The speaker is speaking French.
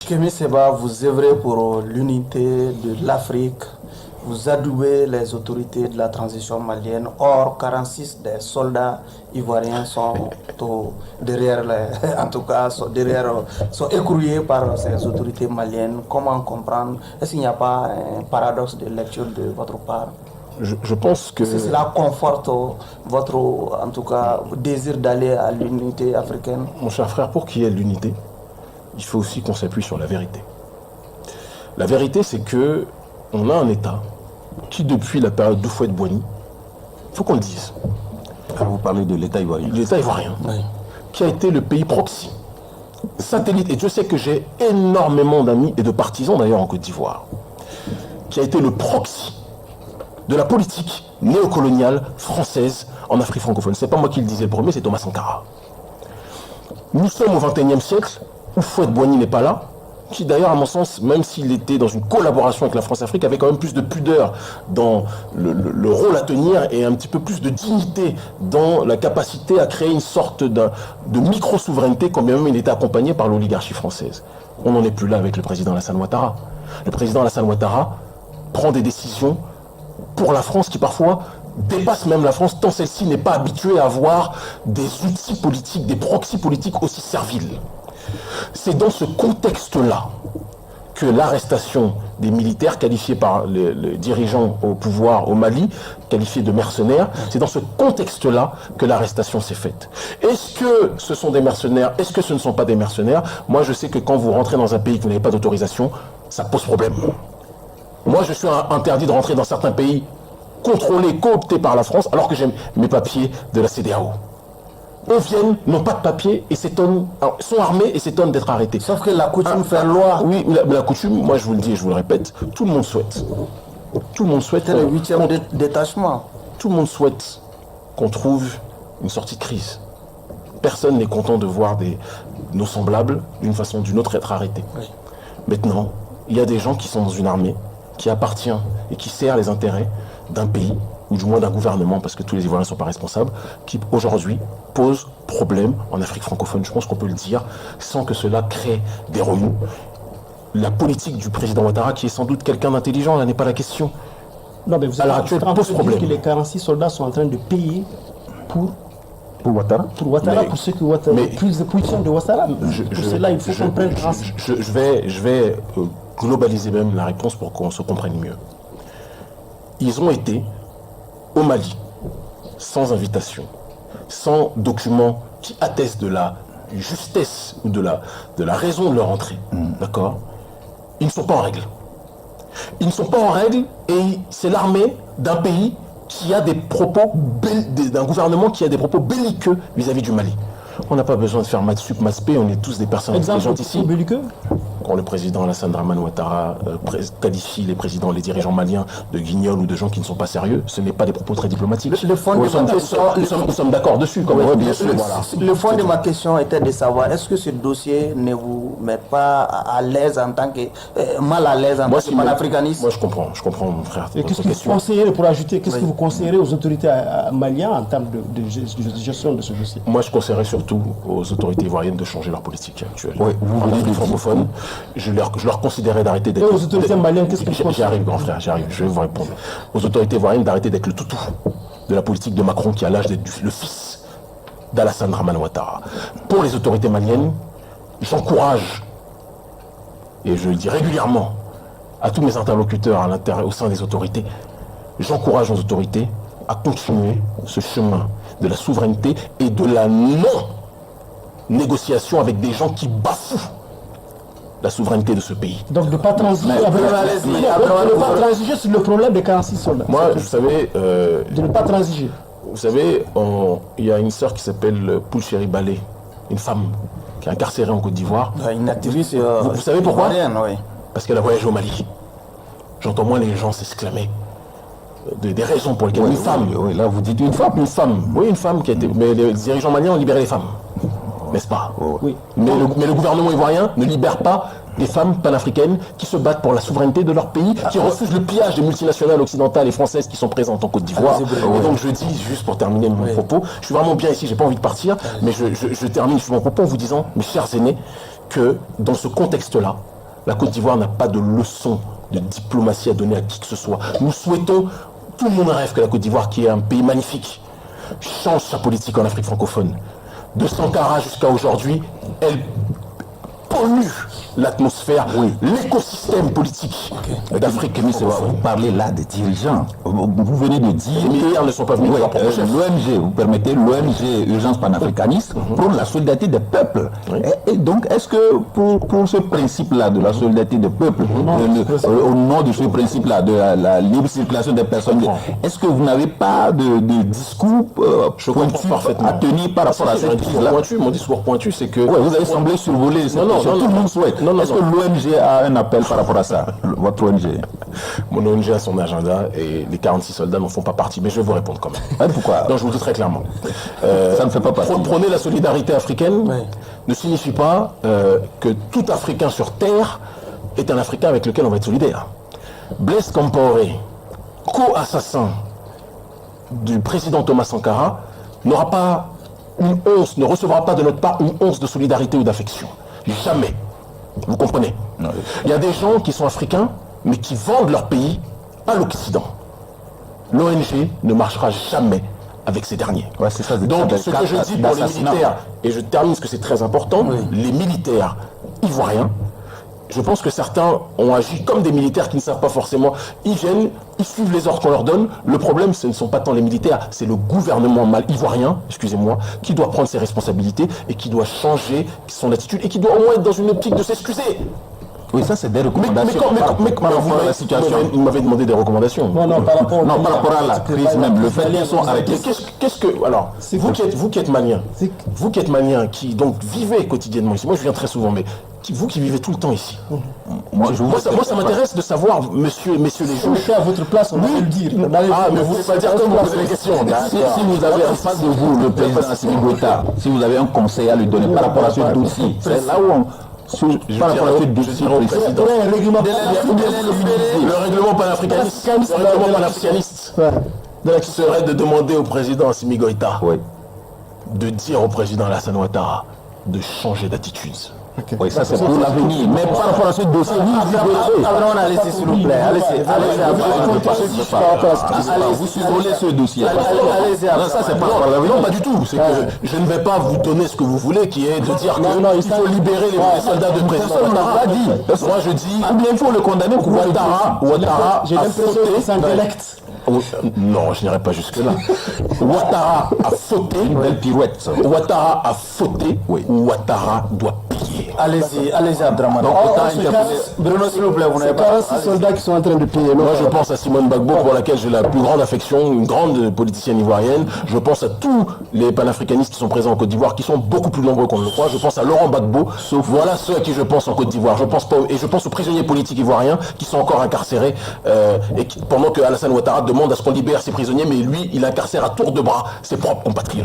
Kémy Séba, vous œuvrez pour l'unité de l'Afrique, vous adoubez les autorités de la transition malienne. Or, 46 des soldats ivoiriens sont derrière, en tout cas, sont écrouillés par ces autorités maliennes. Comment comprendre? Est-ce qu'il n'y a pas un paradoxe de lecture de votre part? Je pense que... Cela conforte votre, en tout cas, désir d'aller à l'unité africaine? Mon cher frère, pour qu'il y ait l'unité, il faut aussi qu'on s'appuie sur la vérité. La vérité, c'est que on a un État qui, depuis la période d'Houphouët-Boigny, il faut qu'on le dise. Vous parlez de l'État ivoirien. L'État ivoirien, Oui. qui a été le pays proxy, satellite, et Dieu sait que j'ai énormément d'amis et de partisans d'ailleurs en Côte d'Ivoire, qui a été le proxy de la politique néocoloniale française en Afrique francophone. C'est pas moi qui le disais le premier, c'est Thomas Sankara. Nous sommes au XXIe siècle, Houphouët-Boigny n'est pas là, qui d'ailleurs, à mon sens, même s'il était dans une collaboration avec la France-Afrique, avait quand même plus de pudeur dans le rôle à tenir et un petit peu plus de dignité dans la capacité à créer une sorte de micro-souveraineté, quand même il était accompagné par l'oligarchie française. On n'en est plus là avec le président Alassane Ouattara. Le président Alassane Ouattara prend des décisions pour la France qui parfois dépassent même la France, tant celle-ci n'est pas habituée à avoir des outils politiques, des proxys politiques aussi serviles. C'est dans ce contexte-là que l'arrestation des militaires qualifiés par les dirigeants au pouvoir au Mali, qualifiés de mercenaires, c'est dans ce contexte-là que l'arrestation s'est faite. Est-ce que ce sont des mercenaires? Est-ce que ce ne sont pas des mercenaires? Moi, je sais que quand vous rentrez dans un pays que vous n'avez pas d'autorisation, ça pose problème. Moi, je suis interdit de rentrer dans certains pays contrôlés, cooptés par la France, alors que j'ai mes papiers de la CEDEAO. Eux viennent, n'ont pas de papier et s'étonnent, sont armés et s'étonnent d'être arrêtés. Sauf que la coutume fait loi. Oui, la coutume, moi je vous le dis et je vous le répète, tout le monde souhaite. Tout le monde souhaite. C'est le 8e détachement. Tout le monde souhaite qu'on trouve une sortie de crise. Personne n'est content de voir nos semblables, d'une façon ou d'une autre, être arrêtés. Oui. Maintenant, il y a des gens qui sont dans une armée qui appartient et qui sert les intérêts d'un pays, ou du moins d'un gouvernement, parce que tous les Ivoiriens ne sont pas responsables, qui aujourd'hui pose problème en Afrique francophone. Je pense qu'on peut le dire, sans que cela crée des remous. La politique du président Ouattara, qui est sans doute quelqu'un d'intelligent, là n'est pas la question. Non, mais vous à l'heure êtes actuelle, en train pose de dire problème. que les 46 soldats sont en train de payer pour Ouattara. Ouattara, pour ceux que Ouattara, plus de position de Ouattara. Pour cela, il faut qu'on prenne je vais globaliser même la réponse pour qu'on se comprenne mieux. Ils ont été au Mali, sans invitation, sans document qui atteste de la justesse ou de la raison de leur entrée. D'accord? Ils ne sont pas en règle. Ils ne sont pas en règle et c'est l'armée d'un pays qui a des propos, d'un gouvernement qui a des propos belliqueux vis-à-vis du Mali. On n'a pas besoin de faire maths sup, maths p, on est tous des personnes intelligentes ici. belliqueux. Quand le président Alassane Dramane Ouattara qualifie les dirigeants maliens de guignols ou de gens qui ne sont pas sérieux, ce n'est pas des propos très diplomatiques. Le fond de ma question, nous sommes d'accord dessus, quand même. Bien sûr, voilà. Le fond de ma question était de savoir, est-ce que ce dossier ne vous met pas à l'aise en tant que mal à l'aise en tant que panafricaniste? Moi, je comprends, mon frère. Et qu'est-ce que vous conseillerez, pour ajouter, qu'est-ce que vous conseillerez aux autorités maliennes en termes de gestion de ce dossier? Moi, je conseillerais surtout aux autorités ivoiriennes de changer leur politique actuelle. Oui, en Afrique francophone, je leur considérais d'arrêter d'être... Et aux autorités maliennes, qu'est-ce que vous conseillez? J'arrive, grand frère, j'arrive, je vais vous répondre. Aux autorités ivoiriennes d'arrêter d'être le toutou de la politique de Macron qui a l'âge d'être le fils d'Alassane Dramane Ouattara. Pour les autorités maliennes, j'encourage, et je le dis régulièrement à tous mes interlocuteurs au sein des autorités, j'encourage nos autorités à continuer ce chemin de la souveraineté et de la non-négociation avec des gens qui bafouent la souveraineté de ce pays. Donc de ne pas transiger sur le problème des 46 soldats. Moi, vous savez... de ne pas transiger. Vous savez, il y a une sœur qui s'appelle Poulchéri Balé, une femme qui est incarcérée en Côte d'Ivoire. Une activiste. Vous savez pourquoi? Oui. Parce qu'elle a voyagé au Mali. J'entends moins les gens s'exclamer des raisons pour lesquelles une femme... Oui, là vous dites une femme. Une femme, oui, une femme qui a été... Mais les dirigeants maliens ont libéré les femmes, n'est-ce pas? Oui. Mais le gouvernement ivoirien ne libère pas des femmes panafricaines qui se battent pour la souveraineté de leur pays, qui refusent le pillage des multinationales occidentales et françaises qui sont présentes en Côte d'Ivoire. Et donc je dis, juste pour terminer mon propos, je suis vraiment bien ici, j'ai pas envie de partir, mais je termine mon propos en vous disant, mes chers aînés, que dans ce contexte-là, la Côte d'Ivoire n'a pas de leçon de diplomatie à donner à qui que ce soit. Nous souhaitons, tout le monde rêve que la Côte d'Ivoire, qui est un pays magnifique, change sa politique en Afrique francophone. De Sankara jusqu'à aujourd'hui, elle pollue l'atmosphère, l'écosystème politique d'Afrique. Mais vous parlez là des dirigeants. Vous venez de dire Les militaires ne sont pas venus voir pour chef. l'ONG, vous permettez, l'ONG Urgence panafricaniste prône la solidarité des peuples. Et donc, est-ce que pour ce principe-là de la solidarité des peuples, au nom de ce principe-là de la libre circulation des personnes, est-ce que vous n'avez pas de discours pointu à tenir par rapport à cette crise-là? Mon discours pointu, c'est que... Ouais, vous avez semblé survoler cette question. Tout le monde souhaite. Est-ce que l'ONG a un appel par rapport à ça, votre ONG? Mon ONG a son agenda et les 46 soldats n'en font pas partie, mais je vais vous répondre quand même. Pourquoi? Donc je vous le dis très clairement. Ça ne fait pas partie. Prôner la solidarité africaine ne signifie pas que tout Africain sur Terre est un Africain avec lequel on va être solidaire. Blaise Compaoré, co-assassin du président Thomas Sankara, n'aura pas une once, ne recevra pas de notre part une once de solidarité ou d'affection. Jamais. Vous comprenez? Il y a des gens qui sont africains, mais qui vendent leur pays à l'Occident. L'ONG ne marchera jamais avec ces derniers. C'est ça, donc ce que je dis pour les militaires, et je termine parce que c'est très important, les militaires ivoiriens, je pense que certains ont agi comme des militaires qui ne savent pas forcément. Ils viennent, ils suivent les ordres qu'on leur donne. Le problème, ce ne sont pas tant les militaires, c'est le gouvernement ivoirien, excusez-moi, qui doit prendre ses responsabilités et qui doit changer son attitude et qui doit au moins être dans une optique de s'excuser. Oui, ça c'est des recommandations. Mais par rapport à la situation, il m'avait demandé des recommandations. Non, par rapport à la crise même, le fait qu'ils sont arrêtés. Qu'est-ce que... Alors, vous qui êtes malien, qui donc vivez quotidiennement ici, moi je viens très souvent, mais vous qui vivez tout le temps ici, moi ça m'intéresse de savoir, messieurs les juges. Si on était à votre place, on va le dire. Ah, mais vous ne voulez pas dire comme vous posez les questions. Si vous avez en face de vous le président Assimi Goïta, si vous avez un conseil à lui donner par rapport à ce dossier, c'est là où on... Par rapport à ce dossier président. Le règlement panafricaniste. Le règlement panafricaniste qui serait de demander au président Assimi Goïta de dire au président Alassane Ouattara de changer d'attitude. Oui, ça c'est pour l'avenir. Mais par rapport à ce dossier, Allez-y, s'il vous plaît. Vous survolez ce dossier. Non, ça c'est pas. Non, pas du tout. C'est que je ne vais pas vous donner ce que vous voulez, qui est de dire qu'il faut libérer les soldats de président Ouattara. Moi je dis, ou bien il faut le condamner pour Ouattara j'ai l'impression que c'est un dialecte. Non, je n'irai pas jusque-là. Ouattara a fauté. Une belle pirouette. Ouattara a fauté. Ouattara doit payer. Allez-y, Abdraman. Bruno, s'il vous plaît, vous n'avez pas... 46 soldats qui sont en train de payer. Moi, je pense à Simone Gbagbo, pour laquelle j'ai la plus grande affection, une grande politicienne ivoirienne. Je pense à tous les panafricanistes qui sont présents en Côte d'Ivoire, qui sont beaucoup plus nombreux qu'on ne le croit. Je pense à Laurent Gbagbo. Voilà ceux à qui je pense en Côte d'Ivoire. Je pense aux prisonniers politiques ivoiriens qui sont encore incarcérés pendant que Alassane Ouattara demande à ce qu'on libère ses prisonniers, mais lui, il incarcère à tour de bras ses propres compatriotes.